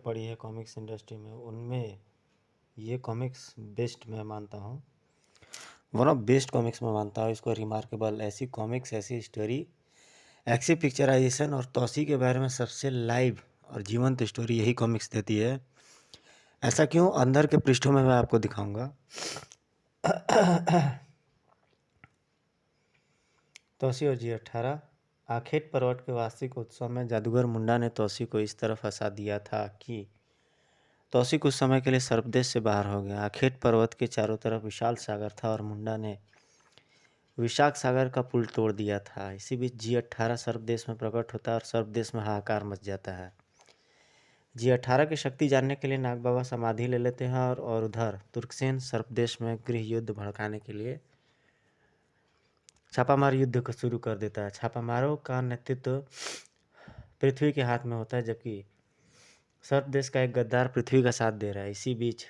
पढ़ी है comics industry में, उनमें ये कॉमिक्स बेस्ट मैं मानता हूँ, वन ऑफ बेस्ट कॉमिक्स मैं मानता हूँ इसको। रिमार्केबल, ऐसी कॉमिक्स, ऐसी स्टोरी, ऐसी पिक्चराइजेशन और तौसी के बारे में सबसे लाइव और जीवंत स्टोरी यही कॉमिक्स देती है। ऐसा क्यों, अंदर के पृष्ठों में मैं आपको दिखाऊंगा। तौसी और G18। आखेट पर्वत के वार्षिक उत्सव में जादूगर मुंडा ने तौसी को इस तरह फंसा दिया था कि तौसी कुछ समय के लिए सर्पदेश से बाहर हो गया। आखेट पर्वत के चारों तरफ विशाल सागर था और मुंडा ने विशाख सागर का पुल तोड़ दिया था। इसी बीच G18 सर्पदेश में प्रकट होता है और सर्पदेश में हाहाकार मच जाता है। G18 की शक्ति जानने के लिए नाग बाबा समाधि ले लेते हैं और उधर तुर्कसेन सर्पदेश में गृह युद्ध भड़काने के लिए छापामार युद्ध को शुरू कर देता है। छापामारों का नेतृत्व पृथ्वी के हाथ में होता है, जबकि सर्पदेश का एक गद्दार पृथ्वी का साथ दे रहा है। इसी बीच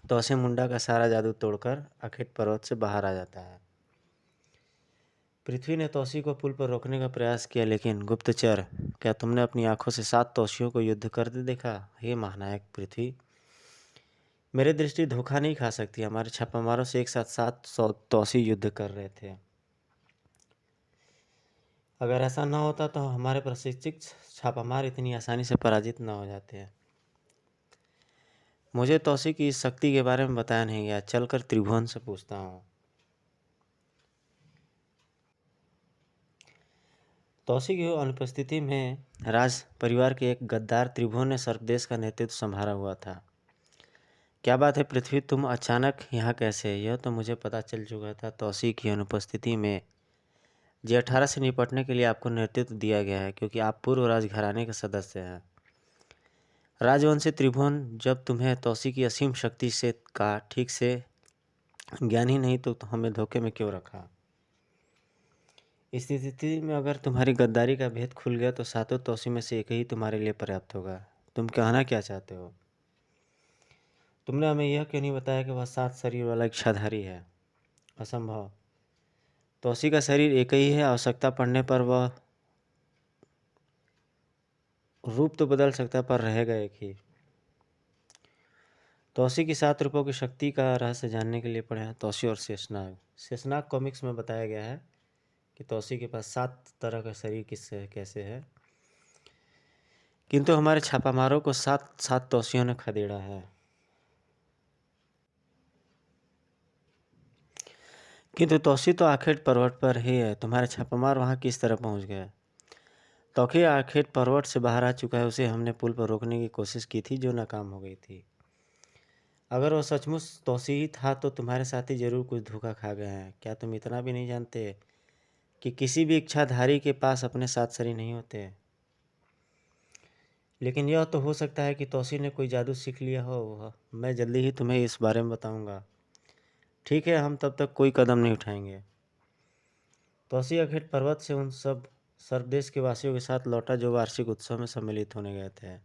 तौसे मुंडा का सारा जादू तोड़कर आखेट पर्वत से बाहर आ जाता है। पृथ्वी ने तौसी को पुल पर रोकने का प्रयास किया, लेकिन गुप्तचर, क्या तुमने अपनी आंखों से 7 तौसियों को युद्ध करते देखा? हे महानायक पृथ्वी, मेरी दृष्टि धोखा नहीं खा सकती। हमारे छापामारों से एक साथ 700 तौसी युद्ध कर रहे थे। अगर ऐसा न होता तो हमारे प्रशिक्षित छापामार इतनी आसानी से पराजित न हो जाते। मुझे तौसी की इस शक्ति के बारे में बताया नहीं गया, चलकर त्रिभुवन से पूछता हूँ। तौसी की अनुपस्थिति में राज परिवार के एक गद्दार त्रिभुवन ने सर्पदेश का नेतृत्व संभाला हुआ था। क्या बात है पृथ्वी, तुम अचानक यहाँ कैसे? यह तो मुझे पता चल चुका था। तौसी की अनुपस्थिति में G18 से निपटने के लिए आपको नेतृत्व दिया गया है, क्योंकि आप पूर्व राजघराने के सदस्य हैं। राजवंशी त्रिभुवन, जब तुम्हें तौसी की असीम शक्ति से का ठीक से ज्ञान ही नहीं तो हमें धोखे में क्यों रखा? इस स्थिति में अगर तुम्हारी गद्दारी का भेद खुल गया तो 7 तौसी में से एक ही तुम्हारे लिए पर्याप्त होगा। तुम कहना क्या चाहते हो? तुमने हमें यह क्यों नहीं बताया कि वह 7 शरीर वाला इच्छाधारी है? असंभव। तौसी का शरीर एक ही है, आवश्यकता पड़ने पर वह रूप तो बदल सकता है, पर रहेगा एक ही। तौसी की 7 रूपों की शक्ति का रहस्य जानने के लिए पढ़े हैं तौसी और शेषनाग। शेषनाग कॉमिक्स में बताया गया है कि तौसी के पास 7 तरह का शरीर किससे कैसे है, किंतु हमारे छापामारों को 7 तौसियों ने खदेड़ा है। किंतु तौसी तो आखेट पर्वत पर ही है, तुम्हारे छापामार वहाँ किस तरह पहुँच गए? तौकी आखेट पर्वत से बाहर आ चुका है, उसे हमने पुल पर रोकने की कोशिश की थी जो नाकाम हो गई थी। अगर वह सचमुच तौसी ही था तो तुम्हारे साथी जरूर कुछ धोखा खा गए हैं। क्या तुम इतना भी नहीं जानते कि किसी भी इच्छाधारी के पास अपने 7 शरीर नहीं होते? लेकिन यह तो हो सकता है कि तौसी ने कोई जादू सीख लिया हो। मैं जल्दी ही तुम्हें इस बारे में बताऊंगा। ठीक है, हम तब तक कोई कदम नहीं उठाएंगे। तौसी आखेट पर्वत से उन सब सर्वदेश के वासियों के साथ लौटा जो वार्षिक उत्सव में सम्मिलित होने गए थे।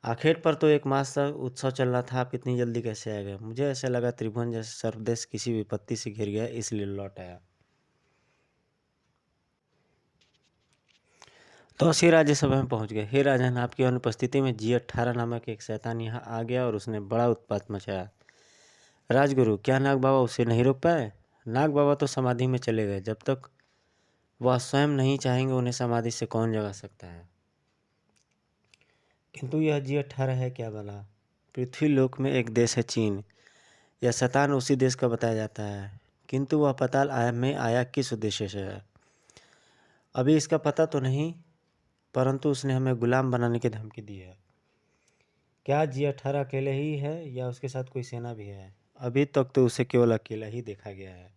आखेट पर तो 1 मास तक उत्सव चल रहा था, आप इतनी जल्दी कैसे आ गए? मुझे ऐसा लगा त्रिभुवन जैसे सर्वदेश किसी विपत्ति से घिर गया, इसलिए लौट आया। तौसी राज्यसभा में पहुंच गए। हे राजन, आपकी अनुपस्थिति में G18 नामक एक शैतान यहाँ आ गया और उसने बड़ा उत्पात मचाया। राजगुरु, क्या नाग बाबा उसे नहीं रोक पाए? नाग बाबा तो समाधि में चले गए। जब तक वह स्वयं नहीं चाहेंगे उन्हें समाधि से कौन जगा सकता है? किंतु यह G18 है क्या भला? पृथ्वी लोक में एक देश है चीन। यह शैतान उसी देश का बताया जाता है, किंतु वह पाताल में आया किस उद्देश्य से है अभी इसका पता तो नहीं, परंतु उसने हमें गुलाम बनाने की धमकी दी है। क्या G18 अकेले ही है या उसके साथ कोई सेना भी है? अभी तक तो उसे केवल अकेला ही देखा गया है।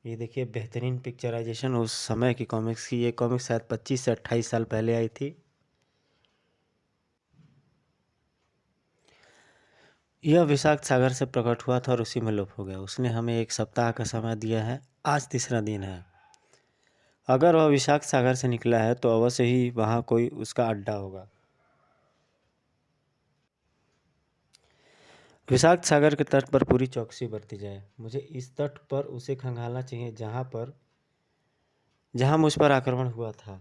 ये देखिए, बेहतरीन पिक्चराइजेशन उस समय की कॉमिक्स की। ये कॉमिक्स शायद 25 से 28 साल पहले आई थी। यह विषाक्त सागर से प्रकट हुआ था और उसी में लोप हो गया। उसने हमें 1 सप्ताह का समय दिया है, आज तीसरा दिन है। अगर वह विषाक्त सागर से निकला है तो अवश्य ही वहाँ कोई उसका अड्डा होगा। विषाक्त सागर के तट पर पूरी चौकसी बरती जाए। मुझे इस तट पर उसे खंगालना चाहिए जहाँ मुझ पर आक्रमण हुआ था।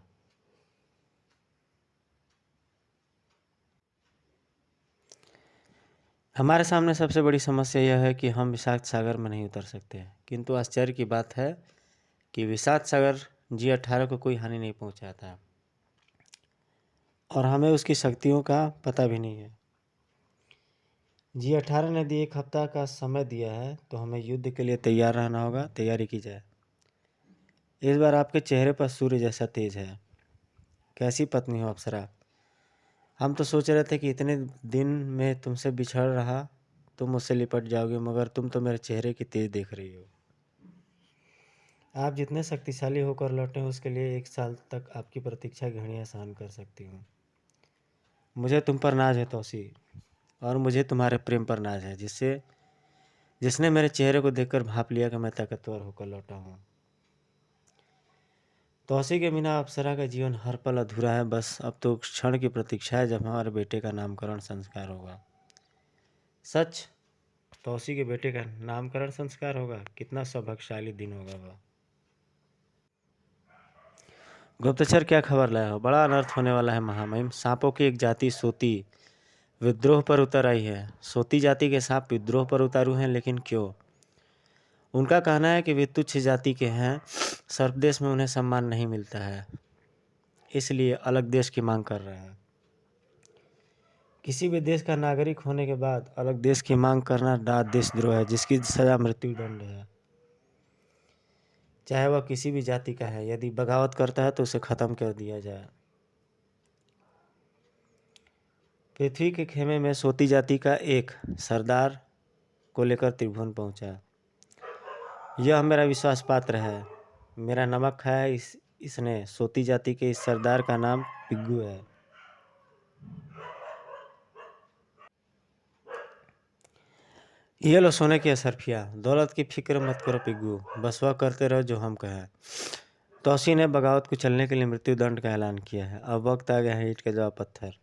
हमारे सामने सबसे बड़ी समस्या यह है कि हम विषाक्त सागर में नहीं उतर सकते, किंतु आश्चर्य की बात है कि विषाक्त सागर G18 को कोई हानि नहीं पहुंचाता और हमें उसकी शक्तियों का पता भी नहीं है। G18 ने यदि 1 हफ्ता का समय दिया है तो हमें युद्ध के लिए तैयार रहना होगा। तैयारी की जाए। इस बार आपके चेहरे पर सूर्य जैसा तेज है। कैसी पत्नी हो अप्सरा। हम तो सोच रहे थे कि इतने दिन में तुमसे बिछड़ रहा तुम मुझसे लिपट जाओगे, मगर तुम तो मेरे चेहरे की तेज देख रही हो। आप जितने शक्तिशाली होकर लौटे उसके लिए 1 साल तक आपकी प्रतीक्षा की घड़ियां सहन कर सकती हूँ। मुझे तुम पर नाज है तौसी, और मुझे तुम्हारे प्रेम पर नाज है, जिसने मेरे चेहरे को देखकर भाप लिया कि मैं ताकतवर होकर लौटा हूँ। तौसी के बिना अप्सरा का जीवन हर पल अधूरा है। बस अब तो क्षण की प्रतीक्षा है जब हमारे बेटे का नामकरण संस्कार होगा। सच, तौसी के बेटे का नामकरण संस्कार होगा। कितना सौभाग्यशाली दिन होगा वह। गुप्तचर, क्या खबर लाया हो। बड़ा अनर्थ होने वाला है महामहिम। सांपों की एक जाति सोती विद्रोह पर उतर आई है। सोती जाति के सांप विद्रोह पर उतारू हैं, लेकिन क्यों। उनका कहना है कि वे तुच्छ जाति के हैं, सर्पदेश में उन्हें सम्मान नहीं मिलता है, इसलिए अलग देश की मांग कर रहे हैं। किसी भी देश का नागरिक होने के बाद अलग देश की मांग करना डाक देशद्रोह है, जिसकी सजा मृत्यु दंड है, चाहे वह किसी भी जाति का है। यदि बगावत करता है तो उसे खत्म कर दिया जाए। पृथ्वी के खेमे में सोती जाति का एक सरदार को लेकर त्रिभुवन पहुंचा। यह मेरा विश्वास पात्र है। मेरा नमक खाया इसने। सोती जाति के इस सरदार का नाम पिग्गू है। ये लो सोने की असरफिया। दौलत की फिक्र मत करो पिग्गू, बस वह करते रहो जो हम कहें। तौसी ने बगावत को चलने के लिए मृत्यु दंड का ऐलान किया है। अब वक्त आ गया है ईंट के जवाब पत्थर।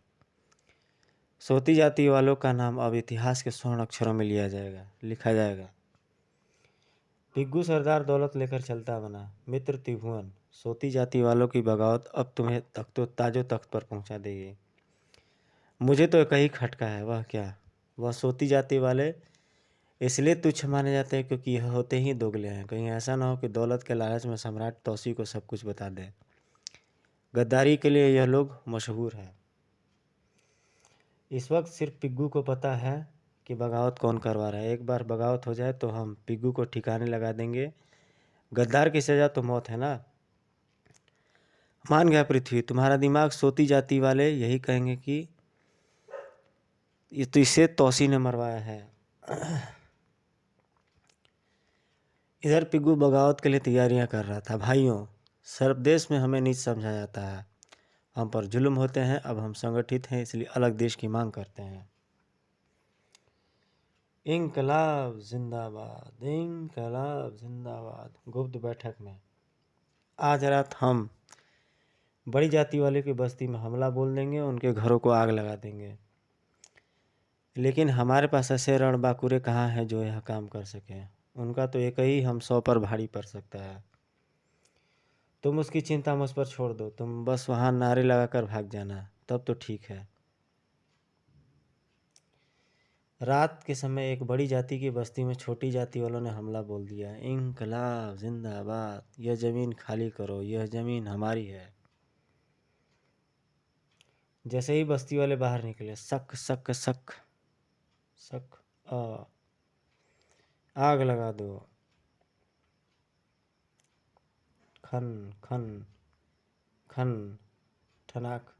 सोती जाति वालों का नाम अब इतिहास के स्वर्ण अक्षरों में लिखा जाएगा। पिग्गू सरदार दौलत लेकर चलता बना। मित्र त्रिभुवन, सोती जाति वालों की बगावत अब तुम्हें ताजो तख्त पर पहुंचा देगी। मुझे तो एक ही खटका है। वह क्या। वह सोती जाति वाले इसलिए तुच्छ माने जाते हैं क्योंकि यह होते ही दोगले हैं। कहीं ऐसा ना हो कि दौलत के लालच में सम्राट तौसी को सब कुछ बता दे। गद्दारी के लिए यह लोग मशहूर है। इस वक्त सिर्फ पिग्गू को पता है कि बगावत कौन करवा रहा है। एक बार बगावत हो जाए तो हम पिग्गू को ठिकाने लगा देंगे। गद्दार की सजा तो मौत है ना। मान गया पृथ्वी। तुम्हारा दिमाग सोती जाति वाले यही कहेंगे कि ये तो इसे तौसी ने मरवाया है। इधर पिग्गू बगावत के लिए तैयारियां कर रहा था। भाइयों, सर्वदेश में हमें नीच समझा जाता है। हम पर जुल्म होते हैं। अब हम संगठित हैं, इसलिए अलग देश की मांग करते हैं। इंकलाब जिंदाबाद, इंकलाब जिंदाबाद। गुप्त बैठक में आज रात हम बड़ी जाति वाले की बस्ती में हमला बोल देंगे, उनके घरों को आग लगा देंगे। लेकिन हमारे पास ऐसे रणबांकुरे कहाँ हैं जो यह काम कर सकें। उनका तो एक ही हम 100 पर भारी पड़ सकता है। तुम उसकी चिंता मुझ पर छोड़ दो। तुम बस वहाँ नारे लगाकर भाग जाना, तब तो ठीक है। रात के समय एक बड़ी जाति की बस्ती में छोटी जाति वालों ने हमला बोल दिया। इंकलाब जिंदाबाद। यह ज़मीन खाली करो, यह ज़मीन हमारी है। जैसे ही बस्ती वाले बाहर निकले, सक सक सक सक आग लगा दो। खन खन खन ठनाक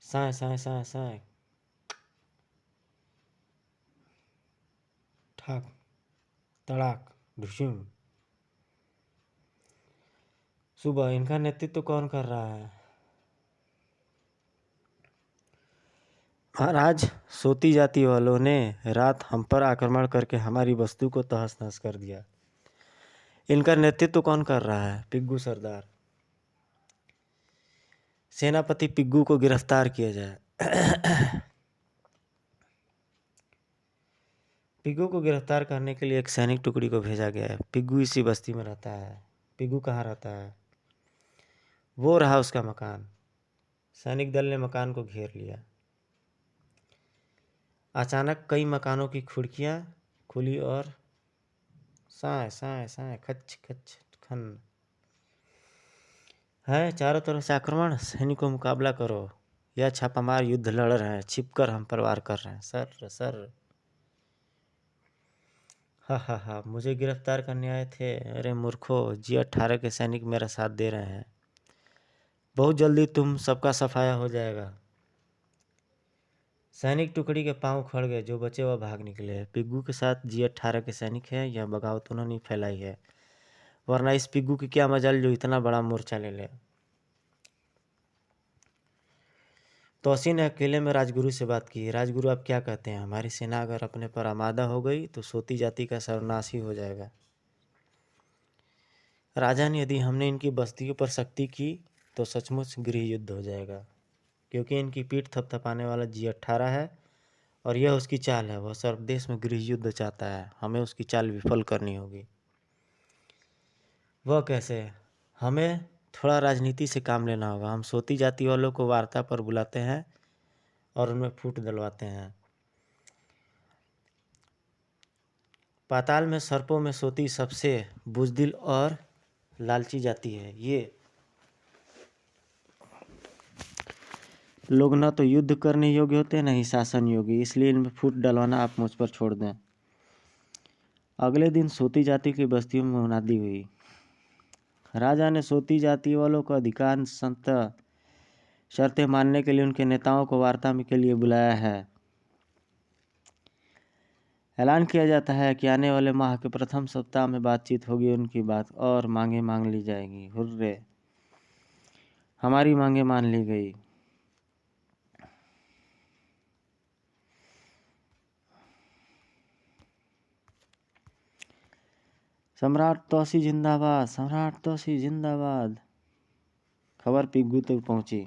साए साए साए साए ठाक तड़ाक ढुसिम। सुबह इनका नेतृत्व कौन कर रहा है। महाराज, सोती जाति वालों ने रात हम पर आक्रमण करके हमारी वस्तु को तहस नहस कर दिया। इनका नेतृत्व कौन कर रहा है। पिग्गू सरदार। सेनापति पिग्गू को गिरफ्तार किया जाए। पिग्गू को गिरफ्तार करने के लिए एक सैनिक टुकड़ी को भेजा गया है। पिग्गू इसी बस्ती में रहता है। पिग्गू कहाँ रहता है। वो रहा उसका मकान। सैनिक दल ने मकान को घेर लिया। अचानक कई मकानों की खिड़कियां खुली और साए साए साए खच खच खन है। चारों तरफ से आक्रमण, सैनिकों मुकाबला करो। यह छापामार युद्ध लड़ रहे हैं, छिपकर हम पर वार कर रहे हैं। सर सर, हा, मुझे गिरफ्तार करने आए थे। अरे मूर्खो, G18 के सैनिक मेरा साथ दे रहे हैं। बहुत जल्दी तुम सबका सफाया हो जाएगा। सैनिक टुकड़ी के पांव उखड़ गए, जो बचे वह भाग निकले। पिग्गू के साथ G18 के सैनिक हैं। यह बगावत उन्होंने ही फैलाई है, वरना इस पिग्गू की क्या मजाल जो इतना बड़ा मोर्चा ले ले। तौसी ने अकेले में राजगुरु से बात की। राजगुरु, आप क्या कहते हैं? हमारी सेना अगर अपने पर आमादा हो गई तो सोती जाति का सर्वनाश ही हो जाएगा। राजन, यदि हमने इनकी बस्तियों पर सख्ती की तो सचमुच गृह युद्ध हो जाएगा, क्योंकि इनकी पीठ थपथपाने वाला G18 है और यह उसकी चाल है। वह सर्वदेश में गृह युद्ध चाहता है। हमें उसकी चाल विफल करनी होगी। वह कैसे? हमें थोड़ा राजनीति से काम लेना होगा। हम सोती जाति वालों को वार्ता पर बुलाते हैं और उनमें फूट दिलवाते हैं। पाताल में सर्पों में सोती सबसे बुजदिल और लालची जाती है। ये लोग न तो युद्ध करने योग्य होते, न ही शासन योग्य, इसलिए इनमें फूट डलवाना आप मुझ पर छोड़ दें। अगले दिन सोती जाति की बस्तियों में मुनादी हुई। राजा ने सोती जाति वालों को अधिकांश शर्तें मानने के लिए उनके नेताओं को वार्ता के लिए बुलाया है। ऐलान किया जाता है कि आने वाले माह के प्रथम सप्ताह में बातचीत होगी, उनकी बात और मांगे मांग ली जाएगी। हुर्रे, हमारी मांगे मान ली गई। सम्राट तौसी जिंदाबाद, सम्राट तौसी जिंदाबाद। खबर पिग्गू तक पहुंची।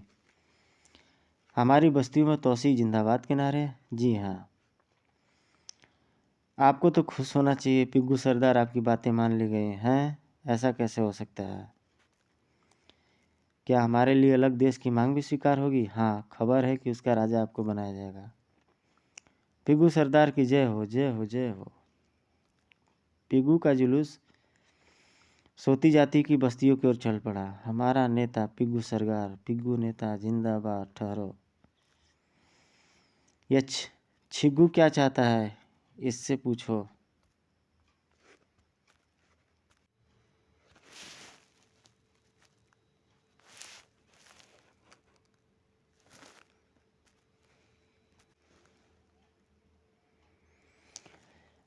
हमारी बस्तियों में तौसी जिंदाबाद के नारे। जी हाँ, आपको तो खुश होना चाहिए पिग्गू सरदार, आपकी बातें मान ली गई हैं। ऐसा कैसे हो सकता है? क्या हमारे लिए अलग देश की मांग भी स्वीकार होगी? हाँ, खबर है कि उसका राजा आपको बनाया जाएगा। पिग्गू सरदार की जय हो, जय हो, जय हो। पिग्गू का जुलूस सोती जाति की बस्तियों की ओर चल पड़ा। हमारा नेता पिग्गू सरदार, पिग्गू नेता जिंदाबाद। ठहरो, यह छिग्गू क्या चाहता है, इससे पूछो।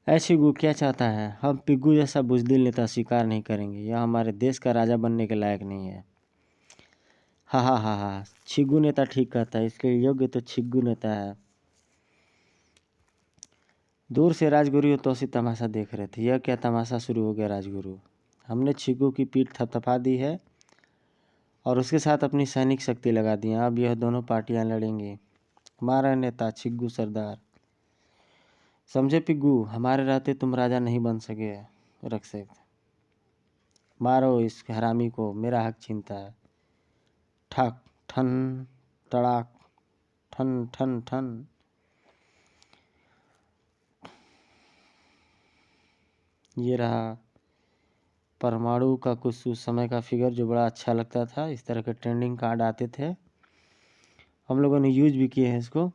छिग्गू क्या चाहता है? हम पिग्गू जैसा बुजदिल नेता स्वीकार नहीं करेंगे। यह हमारे देश का राजा बनने के लायक नहीं है। हा, छिग्गू नेता ठीक कहता है। इसके योग्य तो छिग्गू नेता है। दूर से राजगुरु और तौसी तमाशा देख रहे थे। यह क्या तमाशा शुरू हो गया राजगुरु? हमने छिग्गू की पीठ थपथपा दी है और उसके साथ अपनी सैनिक शक्ति लगा दी है। अब यह दोनों पार्टियां लड़ेंगी। हमारा नेता छिग्गू सरदार। समझे पिग्गू, हमारे रहते तुम राजा नहीं बन सके रख सकते। मारो इस हरामी को, मेरा हक छीनता है। ठक ठन टड़ाक, ठन ठन ठन। ये रहा परमाणु का कुछ उस समय का फिगर जो बड़ा अच्छा लगता था। इस तरह के ट्रेंडिंग कार्ड आते थे, हम लोगों ने यूज भी किए हैं इसको।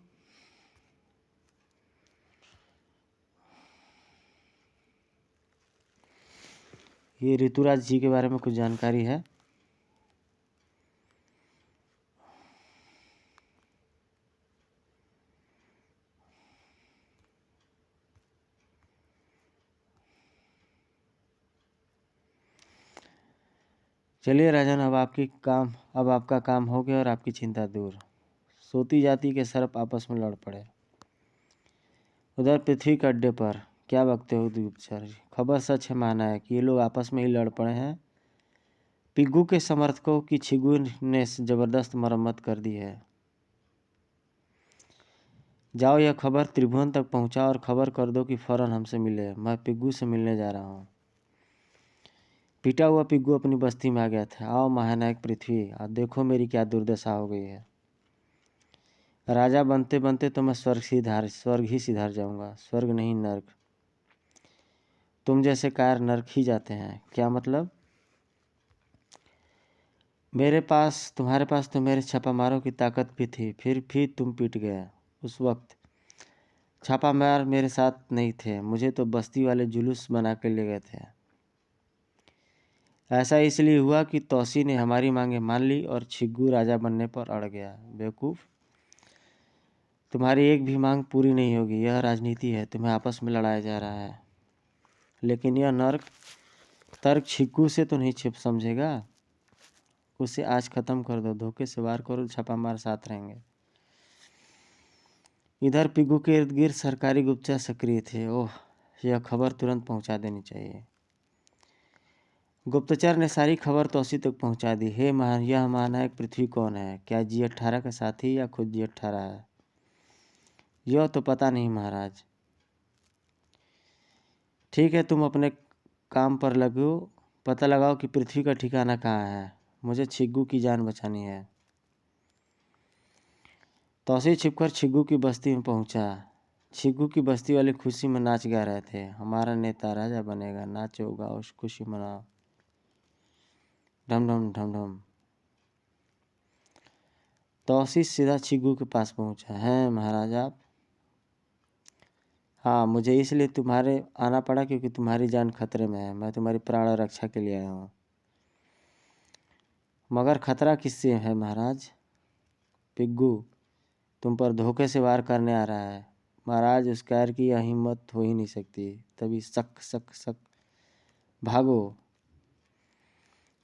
ये ऋतुराज जी के बारे में कुछ जानकारी है। चलिए राजन, अब आपका काम हो गया और आपकी चिंता दूर। सोती जाति के सर्प आपस में लड़ पड़े। उधर पृथ्वी के अड्डे पर क्या बकते हो द्वीपचारी? खबर सच है, माना है कि ये लोग आपस में ही लड़ पड़े हैं। पिग्गू के समर्थकों की छिग्गू ने जबरदस्त मरम्मत कर दी है। जाओ, यह खबर त्रिभुवन तक पहुंचाओ और खबर कर दो कि फौरन हमसे मिले। मैं पिग्गू से मिलने जा रहा हूँ। पिटा हुआ पिग्गू अपनी बस्ती में आ गया था। आओ महानायक पृथ्वी, और देखो मेरी क्या दुर्दशा हो गई है। राजा बनते बनते तो मैं स्वर्ग ही सिधार जाऊंगा। स्वर्ग नहीं, नर्क। तुम जैसे कार नर्क ही जाते हैं। क्या मतलब? तुम्हारे पास तो मेरे छापामारों की ताकत भी थी, फिर भी तुम पीट गए। उस वक्त छापामार मेरे साथ नहीं थे, मुझे तो बस्ती वाले जुलूस बना के ले गए थे। ऐसा इसलिए हुआ कि तौसी ने हमारी मांगे मान ली और छिग्गू राजा बनने पर अड़ गया। बेवकूफ़, तुम्हारी एक भी मांग पूरी नहीं होगी। यह राजनीति है, तुम्हें आपस में लड़ाया जा रहा है। लेकिन यह नर्क तर्क छिग्गू से तो नहीं छिप समझेगा। उसे आज खत्म कर दो, धोखे से वार करो, छापामार साथ रहेंगे। इधर पिग्गू के इर्द गिर्द सरकारी गुप्तचर सक्रिय थे। ओह, यह खबर तुरंत पहुंचा देनी चाहिए। गुप्तचर ने सारी खबर तौसी तक पहुंचा दी। हे यह महानायक पृथ्वी कौन है? क्या G18 का साथी या खुद G18 है? यह तो पता नहीं महाराज। ठीक है, तुम अपने काम पर लगो, पता लगाओ कि पृथ्वी का ठिकाना कहाँ है। मुझे छिग्गू की जान बचानी है। तौसी छिपकर छिग्गू की बस्ती में पहुंचा। छिग्गू की बस्ती वाले खुशी में नाच गा रहे थे। हमारा नेता राजा बनेगा, नाचो गाओ, खुशी मनाओ। ढम ढम ढम ढम। तौसी सीधा छिग्गू के पास पहुंचा। हैं महाराज आप? हाँ, मुझे इसलिए तुम्हारे आना पड़ा क्योंकि तुम्हारी जान खतरे में है। मैं तुम्हारी प्राण रक्षा के लिए आया हूँ। मगर खतरा किससे है महाराज? पिग्गू तुम पर धोखे से वार करने आ रहा है। महाराज, उस कैर की यह हिम्मत हो ही नहीं सकती। तभी सक सक सक भागो।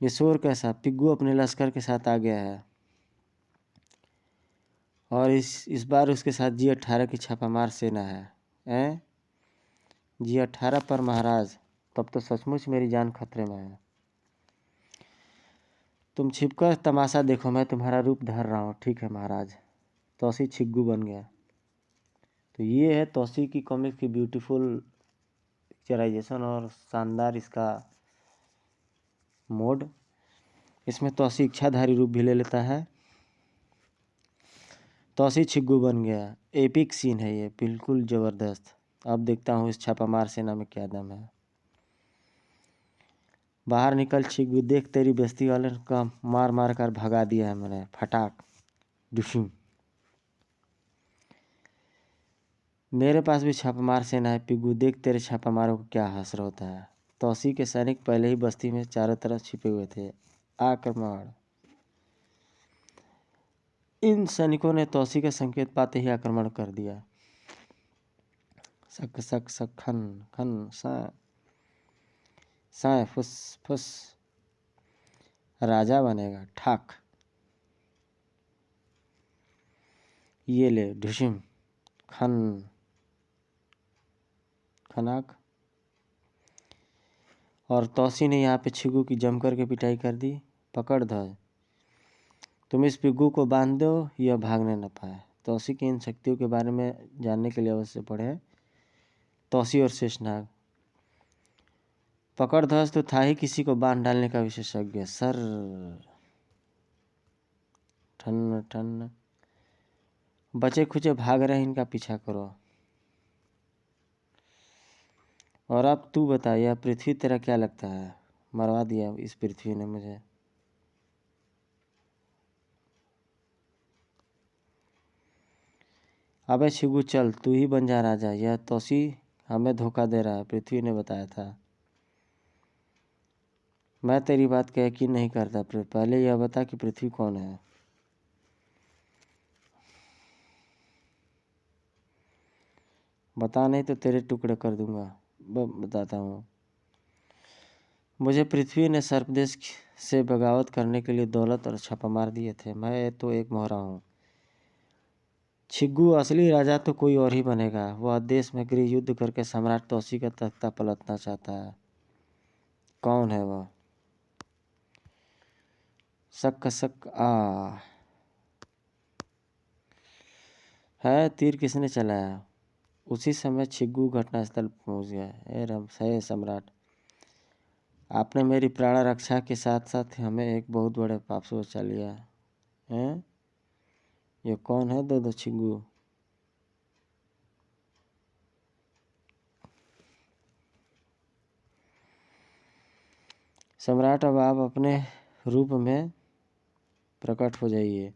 ये शोर कैसा? पिग्गू अपने लश्कर के साथ आ गया है और इस बार उसके साथ G18 की छापामार सेना है। G18 पर महाराज? तब तो सचमुच मेरी जान खतरे में है। तुम छिपकर तमाशा देखो, मैं तुम्हारा रूप धर रहा हूँ। ठीक है महाराज। तौसी छिग्गू बन गया। तो ये है तौसी की कॉमिक्स की ब्यूटीफुल पिक्चराइजेशन और शानदार इसका मोड। इसमें तौसी इच्छाधारी रूप भी ले लेता है। तौसी छिग्गू बन गया। एपिक सीन है ये, बिल्कुल ज़बरदस्त। अब देखता हूँ इस छापामार सेना में क्या दम है। बाहर निकल छिग्गू, देख तेरी बस्ती वाले का मार मार कर भगा दिया है मैंने। फटाक डिफिम। मेरे पास भी छापामार सेना है पिग्गू, देख तेरे छापामारों को क्या हासिल होता है। तौसी के सैनिक पहले ही बस्ती में चारों तरफ छिपे हुए थे। आक्रमण। इन सैनिकों ने तौसी का संकेत पाते ही आक्रमण कर दिया। सक सक सक खन खन साय फुस फुस। राजा बनेगा ठाक। ये ले ढुसिम खन खनाक। और तौसी ने यहाँ पे छिग्गू की जमकर के पिटाई कर दी। पकड़ ध्वज, तुम इस पिग्गू को बांध दो, यह भागने न पाए। तौसी की इन शक्तियों के बारे में जानने के लिए अवश्य पढ़ें तौसी और शेषनाग। पकड़ ध्वज तो था ही किसी को बांध डालने का विशेषज्ञ। सर ठन ठन। बचे खुचे भाग रहे, इनका पीछा करो। और अब तू बता, यह पृथ्वी तेरा क्या लगता है? मरवा दिया इस पृथ्वी ने मुझे। अबे छिग्गू चल, तू ही बन जा राजा। यह तौसी हमें धोखा दे रहा है, पृथ्वी ने बताया था। मैं तेरी बात का यकीन नहीं करता। पहले यह बता कि पृथ्वी कौन है। बता नहीं तो तेरे टुकड़े कर दूंगा। बताता हूँ। मुझे पृथ्वी ने सर्पदेश से बगावत करने के लिए दौलत और छापामार दिए थे। मैं तो एक मोहरा हूँ। छिग्गू असली राजा तो कोई और ही बनेगा। वह देश में गृह युद्ध करके सम्राट तौसी का तख्ता पलटना चाहता है। कौन है वह? सक सक आ है। तीर किसने चलाया? उसी समय छिग्गू घटनास्थल पहुंच गया। हे सम्राट, आपने मेरी प्राण रक्षा के साथ साथ हमें एक बहुत बड़े पाप से बचा लिया है। ये कौन है दो छिग्गू? सम्राट अब आप अपने रूप में प्रकट हो जाइए,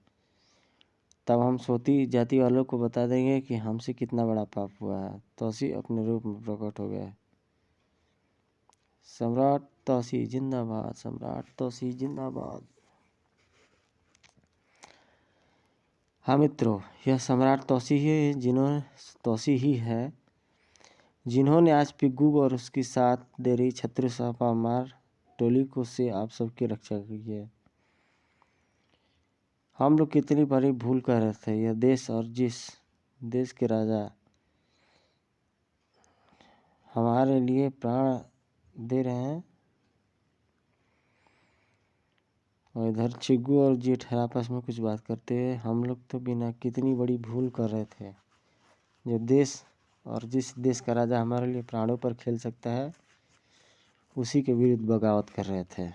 तब हम सोती जाति वालों को बता देंगे कि हमसे कितना बड़ा पाप हुआ है। तौसी अपने रूप में प्रकट हो गया। सम्राट तौसी जिंदाबाद, सम्राट तौसी जिंदाबाद। हाँ मित्रों, यह सम्राट तौसी ही है जिन्होंने आज पिग्गू और उसकी साथ दे रही छत्रु मार टोली को से आप सबकी रक्षा की है। हम लोग कितनी बड़ी भूल कर रहे थे। यह देश और जिस देश के राजा हमारे लिए प्राण दे रहे हैं, और इधर चिग्गू और जेठ आपस में कुछ बात करते हैं। हम लोग तो बिना कितनी बड़ी भूल कर रहे थे। जो देश और जिस देश का राजा हमारे लिए प्राणों पर खेल सकता है, उसी के विरुद्ध बगावत कर रहे थे।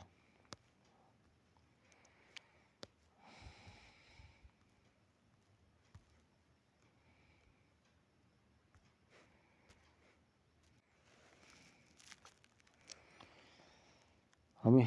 हमें